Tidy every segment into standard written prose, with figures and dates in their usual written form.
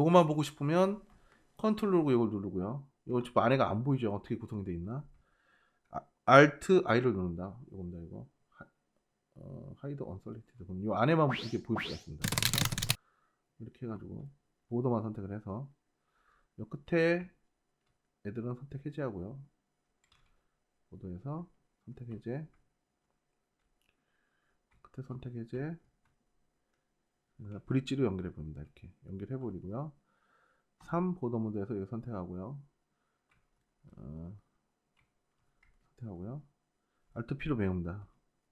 요것만 보고 싶으면 컨트롤 누르고 이걸 누르고요. 이거 지금 안에가 안 보이죠? 어떻게 구성이 되어 있나? Alt I를 누른다. 이겁니다. 이거 하이드 언설렉티드. 그럼 이 안에만 이렇게 보일 수가 있습니다. 이렇게 해가지고 보더만 선택을 해서 이 끝에 애들은 선택 해제하고요. 보더에서 선택 해제, 끝에 선택 해제, 브릿지로 연결해 봅니다. 이렇게 연결해 버리고요. 3 보더 모드에서 이거 선택하고요. 선택하고요. Alt P로 메웁니다.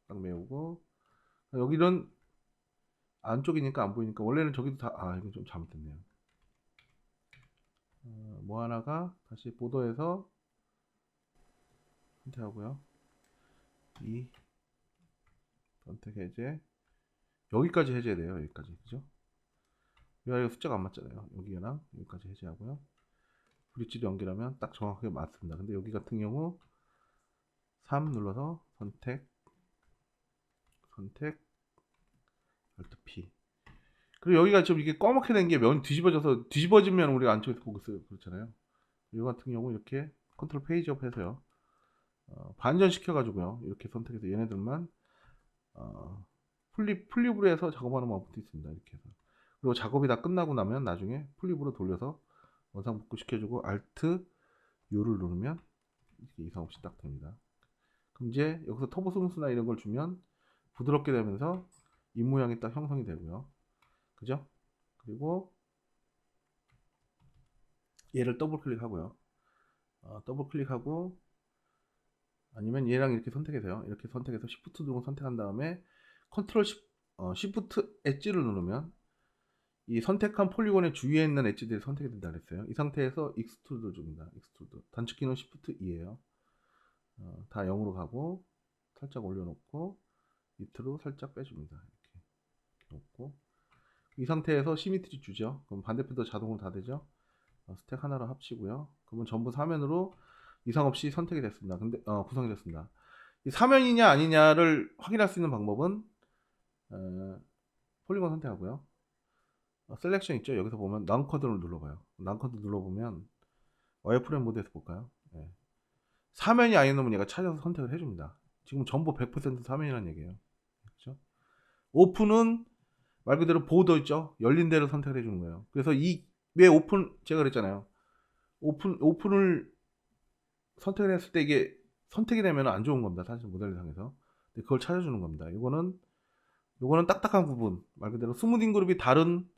딱 메우고 여기는 안쪽이니까 안 보이니까 원래는 저기도 다 이거 좀 잘못됐네요. 뭐 하나가 다시 보더에서 선택하고요. 2 선택 해제, 여기까지 해제돼요. 여기까지, 그죠? 이 숫자가 안 맞잖아요. 여기랑 여기까지 해제하고요. 브릿지를 연결하면 딱 정확하게 맞습니다. 근데 여기 같은 경우 3 눌러서 선택 Alt P. 그리고 여기가 좀 이게 꺼멓게 된 게 면 뒤집어져서 뒤집어지면 우리가 안쪽에서 보고 있어요. 그렇잖아요. 이 같은 경우 이렇게 컨트롤 페이지업 해서요. 반전시켜 가지고요. 이렇게 선택해서 얘네들만 플립으로 해서 작업하는 방법도 있습니다. 이렇게 해서. 그리고 작업이 다 끝나고 나면 나중에 플립으로 돌려서 원상 복구 시켜주고 Alt U를 누르면 이렇게 이상 없이 딱 됩니다. 그럼 이제 여기서 터보 스무스나 이런 걸 주면 부드럽게 되면서 입 모양이 딱 형성이 되고요. 그죠? 그리고 얘를 더블 클릭하고요. 더블 클릭하고 아니면 얘랑 이렇게 선택해서요. 이렇게 선택해서 Shift 누르고 선택한 다음에 컨트롤 Shift 엣지를 누르면 이 선택한 폴리곤의 주위에 있는 엣지들이 선택이 된다 그랬어요. 이 상태에서 익스트루드 줍니다. 익스트루드. 단축키는 Shift E예요. 다 0으로 가고 살짝 올려놓고 밑으로 살짝 빼줍니다. 이렇게 놓고 이 상태에서 시미트리 주죠. 그럼 반대편도 자동으로 다 되죠. 스택 하나로 합치고요. 그러면 전부 사면으로 이상 없이 선택이 됐습니다. 근데 구성이 됐습니다. 이 사면이냐 아니냐를 확인할 수 있는 방법은 폴리곤 선택하고요. 셀렉션 있죠. 여기서 보면 난 커드를 눌러봐요. 난 커드 눌러보면 와이어프레임 모드에서 볼까요? 네. 사면이 아닌 놈은 얘가 찾아서 선택을 해줍니다. 지금 전부 100% 사면이라는 얘기예요. 그렇죠? 오픈은 말 그대로 보더 있죠. 열린 데를 선택을 해주는 거예요. 그래서 왜 오픈 제가 그랬잖아요. 오픈을 선택을 했을 때 이게 선택이 되면 안 좋은 겁니다. 사실 모델상에서. 근데 그걸 찾아주는 겁니다. 요거는 딱딱한 부분, 말 그대로 스무딩 그룹이 다른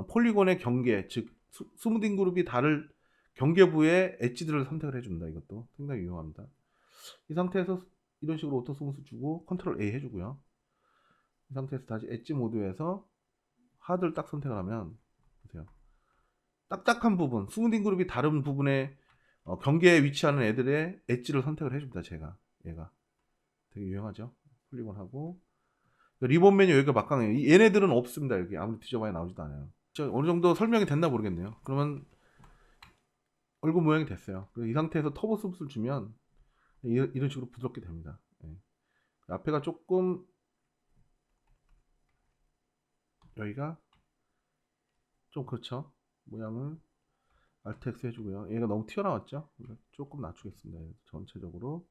폴리곤의 경계, 즉 스무딩 그룹이 다른 경계부의 엣지들을 선택을 해줍니다. 이것도 상당히 유용합니다. 이 상태에서 이런 식으로 오토 스무스 주고 컨트롤 A 해주고요. 이 상태에서 다시 엣지 모드에서 하드를 딱 선택을 하면 보세요. 딱딱한 부분, 스무딩 그룹이 다른 부분에 경계에 위치하는 애들의 엣지를 선택을 해줍니다. 얘가 되게 유용하죠. 폴리곤하고 리본 메뉴 여기가 막강해요. 얘네들은 없습니다. 여기 아무리 뒤져봐야 나오지도 않아요. 어느 정도 설명이 됐나 모르겠네요. 그러면 얼굴 모양이 됐어요. 이 상태에서 터보 스무스를 주면 이런 식으로 부드럽게 됩니다. 예. 앞에가 조금 여기가 좀 그렇죠. 모양을 Alt X 해주고요. 얘가 너무 튀어나왔죠. 조금 낮추겠습니다. 전체적으로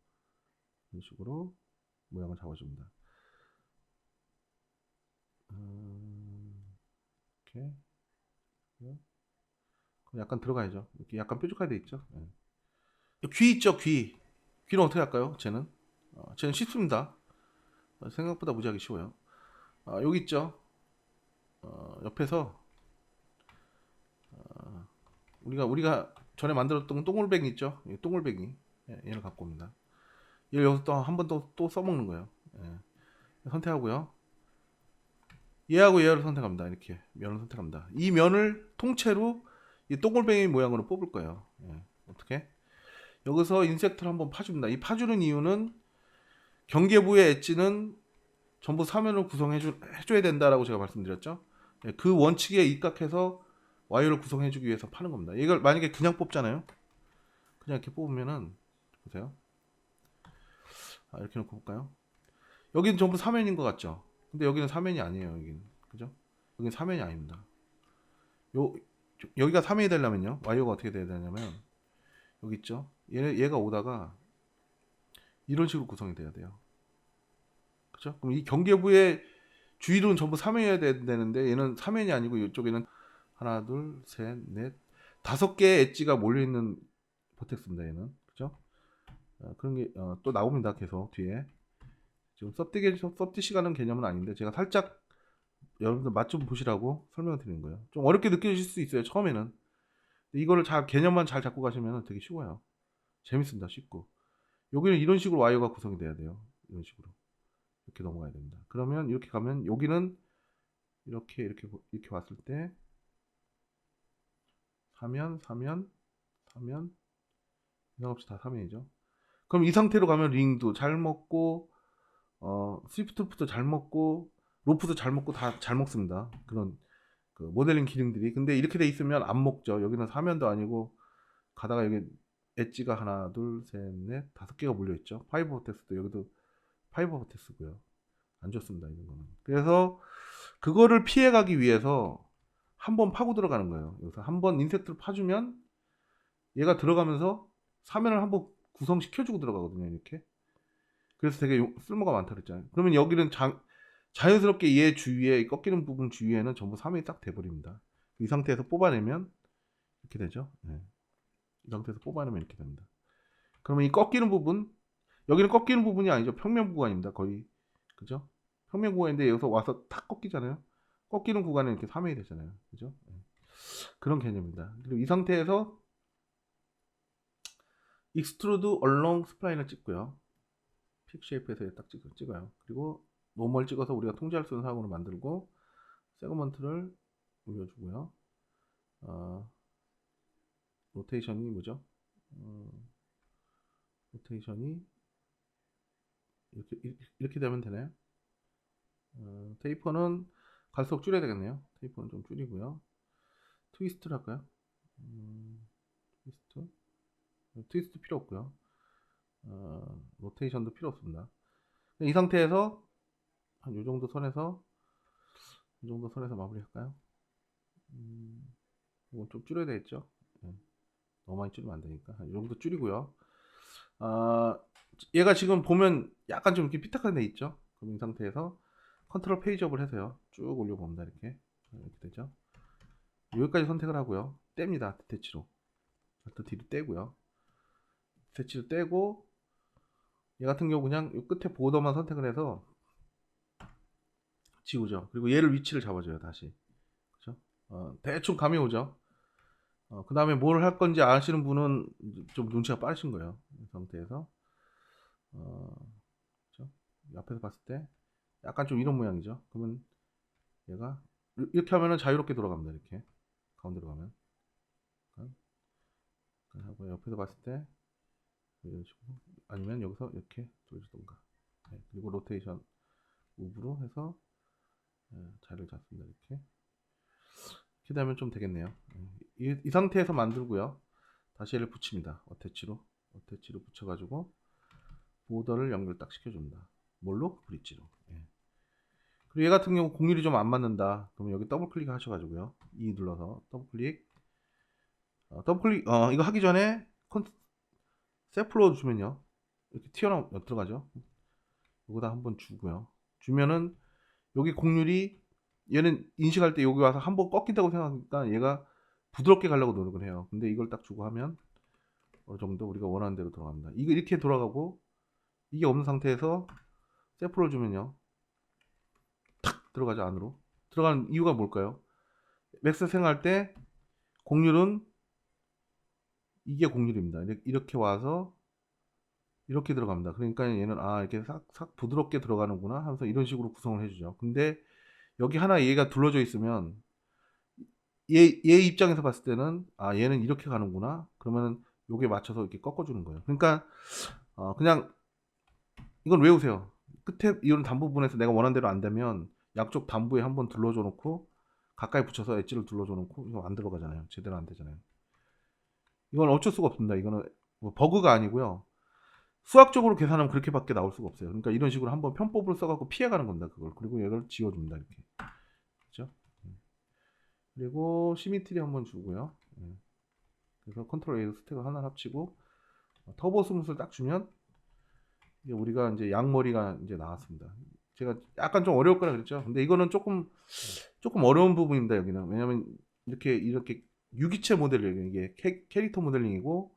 이런 식으로 모양을 잡아줍니다. 이렇게 약간 들어가야죠. 이렇게 약간 뾰족하게 돼 있죠. 네. 귀 있죠, 귀. 귀는 어떻게 할까요? 쟤는 쉽습니다. 생각보다 무지하게 쉬워요. 여기 있죠. 옆에서 우리가 전에 만들었던 똥울뱅이 있죠. 똥울뱅이 얘를 갖고 옵니다. 얘를 여기서 또 한 번 또 써먹는 거예요. 예. 선택하고요. 얘하고 얘를 선택합니다. 이렇게 면을 선택합니다. 이 면을 통째로 이 똥울뱅이 모양으로 뽑을 거예요. 예. 어떻게? 여기서 인섹트를 한번 파줍니다. 이 파주는 이유는 경계부의 엣지는 전부 사면을 구성해줘야 된다라고 제가 말씀드렸죠. 예, 그 원칙에 입각해서 와이어를 구성해주기 위해서 파는 겁니다. 이걸 만약에 그냥 뽑잖아요. 그냥 이렇게 뽑으면은 보세요. 이렇게 놓고 볼까요? 여기는 전부 사면인 것 같죠. 근데 여기는 사면이 아니에요. 여기는 그죠? 여기는 사면이 아닙니다. 여기가 3이 되려면요. YO가 어떻게 돼야 되냐면 여기 있죠. 얘가 오다가 이런 식으로 구성이 돼야 돼요. 그렇죠? 그럼 이 경계부의 주위로는 전부 3회여야 되는데 얘는 3회이 아니고 이쪽에는 하나, 둘, 셋, 넷, 5개의 엣지가 몰려 있는 버텍스입니다. 얘는 그죠? 그런 게 또 나옵니다. 계속 뒤에 지금 섭디 시간은 개념은 아닌데 제가 살짝 여러분들 맛 좀 보시라고 설명을 드리는 거예요. 좀 어렵게 느껴질 수 있어요. 처음에는 이거를 잘 개념만 잘 잡고 가시면 되게 쉬워요. 재밌습니다. 쉽고 여기는 이런 식으로 와이어가 구성이 돼야 돼요. 이런 식으로 이렇게 넘어가야 됩니다. 그러면 이렇게 가면 여기는 이렇게 왔을 때 3면 이상 없이 다 3면이죠. 그럼 이 상태로 가면 링도 잘 먹고 스위프트루프도 잘 먹고 로프도 잘 먹고 다 잘 먹습니다. 그런 그 모델링 기능들이. 근데 이렇게 돼 있으면 안 먹죠. 여기는 3면도 아니고 가다가 여기 엣지가 하나, 둘, 셋, 넷, 5개가 몰려 있죠. 파이브 버텍스도 여기도 파이브 버텍스고요. 안 좋습니다. 이런 거는. 그래서 그거를 피해가기 위해서 한번 파고 들어가는 거예요. 여기서 한번 인섹트를 파주면 얘가 들어가면서 사면을 한번 구성시켜주고 들어가거든요. 이렇게. 그래서 되게 쓸모가 많다 그랬잖아요. 그러면 여기는 자연스럽게 얘 주위에 꺾이는 부분 주위에는 전부 3이 딱 돼버립니다. 이 상태에서 뽑아내면 이렇게 되죠. 네. 이 상태에서 뽑아내면 이렇게 됩니다. 그러면 이 꺾이는 부분, 여기는 꺾이는 부분이 아니죠. 평면 구간입니다. 거의. 그죠? 평면 구간인데 여기서 와서 탁 꺾이잖아요. 꺾이는 구간은 이렇게 3이 되잖아요. 그죠? 네. 그런 개념입니다. 그리고 이 상태에서 익스트루드 얼롱 스플라인을 찍고요. 픽 쉐이프에서 딱 찍어요. 그리고 노멀 찍어서 우리가 통제할 수 있는 상황으로 만들고 세그먼트를 올려주고요. 로테이션이 뭐죠? 로테이션이 이렇게 되면 되나요? 테이퍼는 갈수록 줄여야 되겠네요. 테이퍼는 좀 줄이고요. 트위스트를 할까요? 트위스트 필요 없고요. 로테이션도 필요 없습니다. 이 상태에서 한 요 정도 선에서 마무리할까요? 이건 좀 줄여야 되겠죠? 네. 너무 많이 줄이면 안 되니까 이 정도 줄이고요. 얘가 지금 보면 약간 좀 이렇게 삐딱한 데 있죠? 그럼 이 상태에서 컨트롤 페이지업을 해서요. 쭉 올려봅니다. 이렇게 되죠? 여기까지 선택을 하고요. 뗍니다. 대치로. 또 뒤로 떼고요. 대치로 떼고 얘 같은 경우 그냥 이 끝에 보더만 선택을 해서 지우죠. 그리고 얘를 위치를 잡아줘요. 다시. 그죠? 대충 감이 오죠. 그 다음에 뭘 할 건지 아시는 분은 좀 눈치가 빠르신 거예요. 이 상태에서 그렇죠? 앞에서 봤을 때 약간 좀 이런 모양이죠. 그러면 얘가 이렇게 하면은 자유롭게 돌아갑니다. 이렇게 가운데로 가면 하고 옆에서 봤을 때 이런 식으로 아니면 여기서 이렇게 돌려주던가. 네, 그리고 로테이션 무브로 해서 자리를 잡습니다. 이렇게 되면 좀 되겠네요. 이 상태에서 만들고요. 다시 얘를 붙입니다. 어태치로 붙여가지고 보더를 연결 딱 시켜줍니다. 뭘로? 브릿지로. 그리고 얘 같은 경우 공률이 좀 안 맞는다. 그러면 여기 더블 클릭 하셔가지고요. E 눌러서 더블 클릭. 이거 하기 전에 세플로 주면요. 이렇게 들어가죠. 여기다 한번 주고요. 주면은 여기 공률이 얘는 인식할 때 여기 와서 한번 꺾인다고 생각하니까 얘가 부드럽게 가려고 노력을 해요. 근데 이걸 딱 주고 하면 어느 정도 우리가 원하는 대로 돌아갑니다. 이거 이렇게 돌아가고 이게 없는 상태에서 세프를 주면요. 탁 들어가죠. 안으로. 들어가는 이유가 뭘까요? 맥스 생할 때 공률은 이게 공률입니다. 이렇게 와서 이렇게 들어갑니다. 그러니까 얘는 이렇게 싹 부드럽게 들어가는구나 하면서 이런 식으로 구성을 해주죠. 근데 여기 하나 얘가 둘러져 있으면 얘 입장에서 봤을 때는 얘는 이렇게 가는구나. 그러면은 요게 맞춰서 이렇게 꺾어주는 거예요. 그러니까 그냥 이건 외우세요. 끝에 이런 단부 부분에서 내가 원하는 대로 안 되면 양쪽 단부에 한번 둘러줘 놓고 가까이 붙여서 엣지를 둘러줘 놓고 이거 안 들어가잖아요. 제대로 안 되잖아요. 이건 어쩔 수가 없습니다. 이거는 뭐 버그가 아니고요. 수학적으로 계산하면 그렇게밖에 나올 수가 없어요. 그러니까 이런 식으로 한번 편법을 써갖고 피해가는 겁니다. 그걸. 그리고 얘를 지워줍니다. 이렇게. 그렇죠? 그리고 시미트리 한번 주고요. 예. 그래서 컨트롤 A로 스택을 하나 합치고 터보 스무스를 딱 주면 이제 우리가 이제 양머리가 이제 나왔습니다. 제가 약간 좀 어려울 거라 그랬죠. 근데 이거는 조금 어려운 부분입니다. 여기는 왜냐면 이렇게 유기체 모델링 이게 캐릭터 모델링이고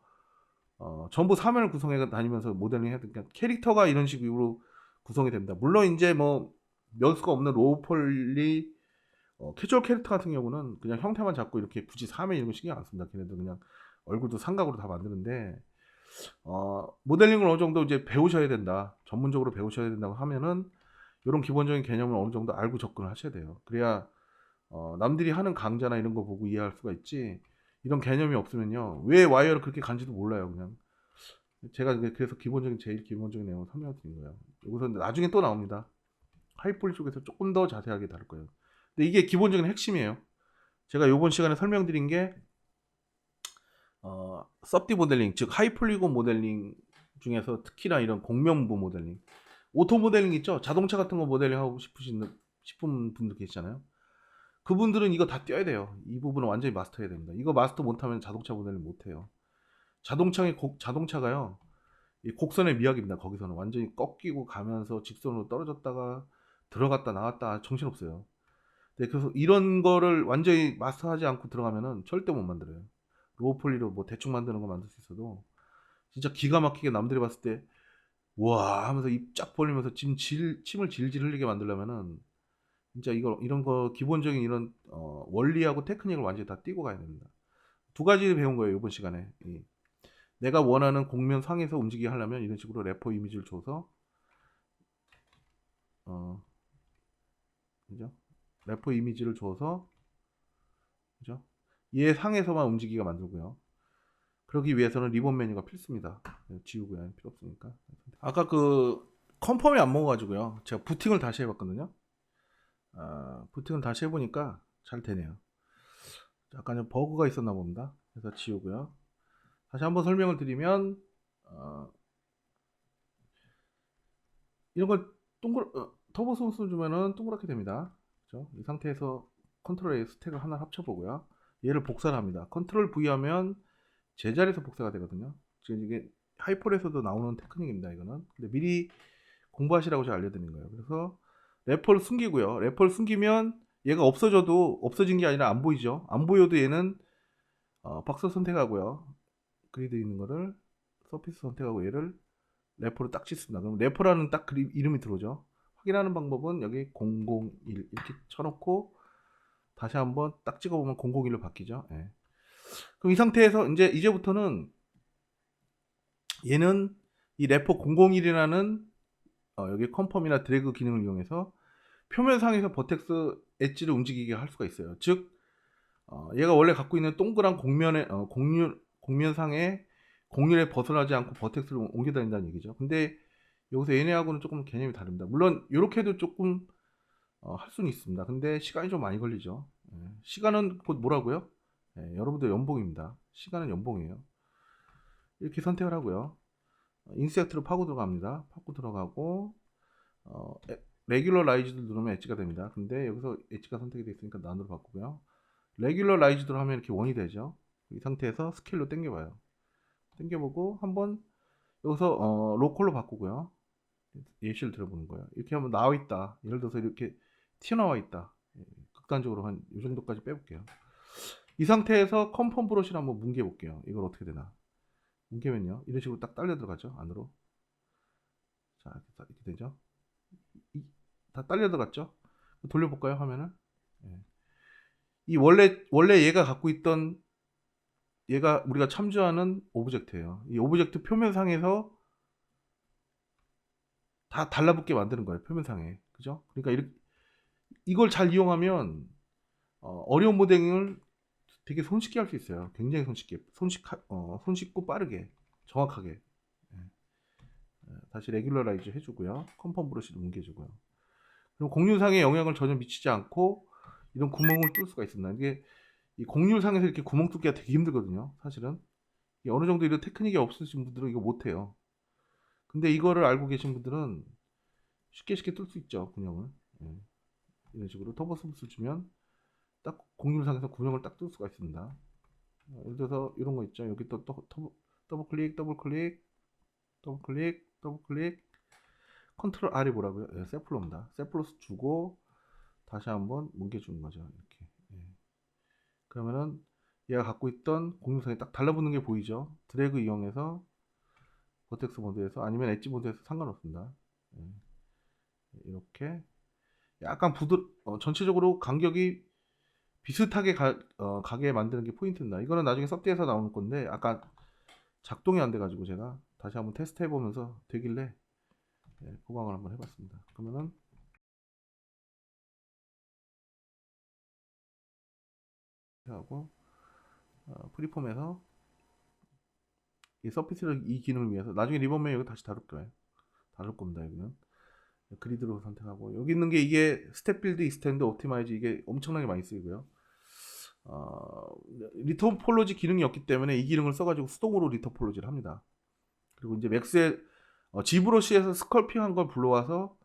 전부 사면을 구성해 다니면서 모델링 해야 되니까 캐릭터가 이런 식으로 구성이 됩니다. 물론 이제 뭐 몇 수가 없는 로우폴리 캐주얼 캐릭터 같은 경우는 그냥 형태만 잡고 이렇게 굳이 사면 이런 거 신경 안 씁니다. 걔네들 그냥 얼굴도 삼각으로 다 만드는데 모델링을 어느 정도 이제 배우셔야 된다. 전문적으로 배우셔야 된다고 하면은 이런 기본적인 개념을 어느 정도 알고 접근을 하셔야 돼요. 그래야 남들이 하는 강좌나 이런 거 보고 이해할 수가 있지. 이런 개념이 없으면요. 왜 와이어를 그렇게 간지도 몰라요. 그냥 제가 그래서 제일 기본적인 내용을 설명을 드린 거예요. 여기서 나중에 또 나옵니다. 하이폴리 쪽에서 조금 더 자세하게 다룰 거예요. 근데 이게 기본적인 핵심이에요. 제가 이번 시간에 설명드린 게 섭디 모델링, 즉 하이폴리곤 모델링 중에서 특히나 이런 공면부 모델링, 오토 모델링 있죠? 자동차 같은 거 모델링 하고 싶은 분들 계시잖아요. 그분들은 이거 다 띄어야 돼요. 이 부분은 완전히 마스터해야 됩니다. 이거 마스터 못하면 자동차 모델링 못해요. 자동차가요, 이 곡선의 미학입니다. 거기서는 완전히 꺾이고 가면서 직선으로 떨어졌다가 들어갔다 나왔다 정신없어요. 네, 그래서 이런 거를 완전히 마스터하지 않고 들어가면은 절대 못 만들어요. 로우폴리로 뭐 대충 만드는 거 만들 수 있어도 진짜 기가 막히게 남들이 봤을 때 와 하면서 입 쫙 벌리면서 침을 질질 흘리게 만들려면은 진짜 이런 거 기본적인 이런 원리하고 테크닉을 완전히 다 띄고 가야 됩니다. 두 가지 배운 거예요 이번 시간에. 내가 원하는 곡면 상에서 움직이게 하려면 이런 식으로 래퍼 이미지를 줘서 그죠? 래퍼 이미지를 줘서 그죠? 얘 상에서만 움직이게 만들고요. 그러기 위해서는 리본 메뉴가 필수입니다. 지우고요. 필요 없으니까. 아까 그 컨펌이 안 먹어가지고요. 제가 부팅을 다시 해봤거든요. 부팅을 다시 해보니까 잘 되네요. 약간 버그가 있었나 봅니다. 그래서 지우고요. 다시 한번 설명을 드리면 이런 걸 터보 소스 주면은 동그랗게 됩니다. 그렇죠? 이 상태에서 컨트롤 A 스택을 하나 합쳐보고요. 얘를 복사를 합니다. 컨트롤 V 하면 제자리에서 복사가 되거든요. 지금 이게 하이폴에서도 나오는 테크닉입니다. 이거는. 근데 미리 공부하시라고 제가 알려드린 거예요. 그래서 래퍼를 숨기고요. 래퍼를 숨기면 얘가 없어져도 없어진 게 아니라 안 보이죠. 안 보여도 얘는 박스 선택하고요. 그리드 있는 거를 서피스 선택하고 얘를 래퍼로 딱 짓습니다. 그럼 래퍼라는 딱 이름이 들어오죠. 확인하는 방법은 여기 001 이렇게 쳐놓고 다시 한번 딱 찍어보면 001로 바뀌죠. 예. 그럼 이 상태에서 이제부터는 얘는 이 래퍼 001이라는 여기 컨펌이나 드래그 기능을 이용해서 표면상에서 버텍스 엣지를 움직이게 할 수가 있어요. 즉 얘가 원래 갖고 있는 동그란 곡면상에 곡률에 벗어나지 않고 버텍스를 옮겨 다닌다는 얘기죠. 근데 여기서 얘네하고는 조금 개념이 다릅니다. 물론 이렇게도 조금 할 수는 있습니다. 근데 시간이 좀 많이 걸리죠. 시간은 곧 뭐라고요? 여러분들 연봉입니다. 시간은 연봉이에요. 이렇게 선택을 하고요. 인섹트로 파고 들어갑니다. 파고 들어가고 레귤러라이즈드 누르면 엣지가 됩니다. 근데 여기서 엣지가 선택이 되어 있으니까 난으로 바꾸고요. 레귤러라이즈드로 하면 이렇게 원이 되죠. 이 상태에서 스케일로 당겨봐요. 당겨보고 한번 여기서 로컬로 바꾸고요. 예시를 들어보는 거예요. 이렇게 하면 나와 있다. 예를 들어서 이렇게 튀어나와 있다. 극단적으로 한 이 정도까지 빼볼게요. 이 상태에서 컴펌 브러쉬를 한번 뭉개 볼게요. 이걸 어떻게 되나. 뭉개면요. 이런 식으로 딱 딸려 들어가죠. 안으로. 자, 이렇게 되죠. 다 딸려 들어갔죠. 돌려볼까요? 화면을. 이 원래 얘가 갖고 있던 얘가 우리가 참조하는 오브젝트예요. 이 오브젝트 표면상에서 다 달라붙게 만드는 거예요. 표면상에. 그죠? 그러니까 이걸 잘 이용하면 어려운 모델링을 되게 손쉽게 할 수 있어요. 굉장히 손쉽고 빠르게, 정확하게. 다시 레귤러라이즈 해주고요. 컴펌 브러쉬도 뭉개주고요. 그리고 곡률상에 영향을 전혀 미치지 않고 이런 구멍을 뚫을 수가 있습니다. 이게 이 곡률상에서 이렇게 구멍 뚫기가 되게 힘들거든요. 사실은 어느 정도 이런 테크닉이 없으신 분들은 이거 못해요. 근데 이거를 알고 계신 분들은 쉽게 뚫을 수 있죠. 구멍을. 이런 식으로 터보 스무스 주면 딱 공유상에서 구형을 딱 뜰 수가 있습니다. 예를 들어서 이런 거 있죠. 여기 또 더블 클릭, 더블 클릭, 더블 클릭, 더블 클릭. 컨트롤 R이 뭐라고요? 예, 세플로입니다. 세플로스 주고 다시 한번 뭉개주는 거죠. 이렇게. 예. 그러면은 얘가 갖고 있던 공유성이 딱 달라붙는 게 보이죠. 드래그 이용해서 버텍스 모드에서 아니면 엣지 모드에서 상관없습니다. 예. 이렇게 약간 전체적으로 간격이 비슷하게 가게 만드는 게 포인트입니다. 이거는 나중에 섭대에서 나오는 건데 아까 작동이 안 돼가지고 제가 다시 한번 테스트 해보면서 되길래 보강을 한번 해봤습니다. 그러면은 하고 프리폼에서 이 서피스를 이 기능을 위해서 나중에 리본맨 여기 다시 다룰 거예요. 다룰 겁니다. 여기는 그리드로 선택하고 여기 있는 게 이게 스텝 빌드 익스텐드 옵티마이즈 이게 엄청나게 많이 쓰이고요. 리터폴로지 기능이 없기 때문에 이 기능을 써가지고 수동으로 리터폴로지를 합니다. 그리고 이제 맥스의 지브러시에서 스컬핑한 걸 불러와서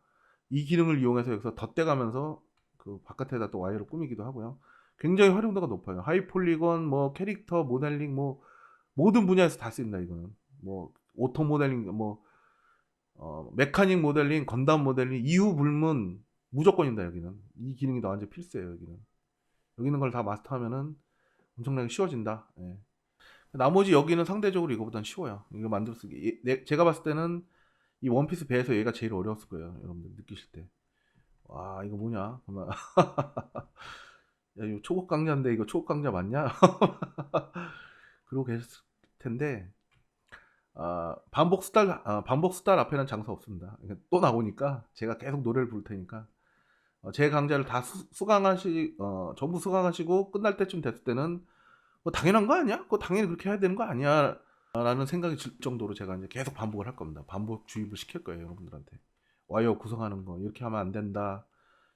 이 기능을 이용해서 여기서 덧대가면서 그 바깥에다 또 와이어를 꾸미기도 하고요. 굉장히 활용도가 높아요. 하이폴리건, 뭐 캐릭터 모델링, 뭐 모든 분야에서 다 쓰입니다. 이거는 뭐 오토 모델링, 뭐 메카닉 모델링, 건담 모델링, 이후 불문 무조건입니다. 여기는 이 기능이 완전 필수예요. 여기 있는 걸 다 마스터하면은 엄청나게 쉬워진다. 예. 나머지 여기는 상대적으로 이거보단 쉬워요. 이거 만들어 쓰기. 제가 봤을 때는 이 원피스 배에서 얘가 제일 어려웠을 거예요. 여러분들 느끼실 때. 와, 이거 뭐냐? 그러면 야, 이거 초급 강자인데 이거 초급 강자 맞냐? 그러고 계셨을 텐데 반복 수달 앞에는 장사 없습니다. 또 나오니까 제가 계속 노래를 부를 테니까 제 강좌를 다 전부 수강하시고 끝날 때쯤 됐을 때는 뭐 당연한 거 아니야? 그거 당연히 그렇게 해야 되는 거 아니야? 라는 생각이 들 정도로 제가 이제 계속 반복을 할 겁니다. 반복 주입을 시킬 거예요, 여러분들한테. 와이어 구성하는 거 이렇게 하면 안 된다.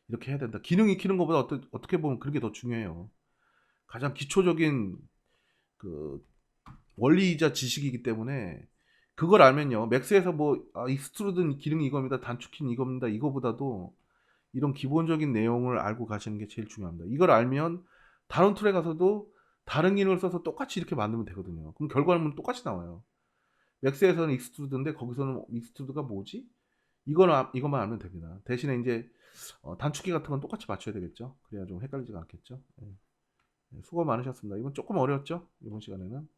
이렇게 해야 된다. 기능 익히는 것보다 어떻게 보면 그게 더 중요해요. 가장 기초적인 그 원리이자 지식이기 때문에 그걸 알면요. 맥스에서 뭐 익스트루드 기능이 이겁니다. 단축키는 이겁니다. 이거보다도 이런 기본적인 내용을 알고 가시는 게 제일 중요합니다. 이걸 알면 다른 툴에 가서도 다른 기능을 써서 똑같이 이렇게 만들면 되거든요. 그럼 결과는 똑같이 나와요. 맥스에서는 익스트루드인데 거기서는 익스트루드가 뭐지? 이것만 알면 됩니다. 대신에 이제 단축키 같은 건 똑같이 맞춰야 되겠죠. 그래야 좀 헷갈리지가 않겠죠. 예. 수고 많으셨습니다. 이건 조금 어려웠죠? 이번 시간에는.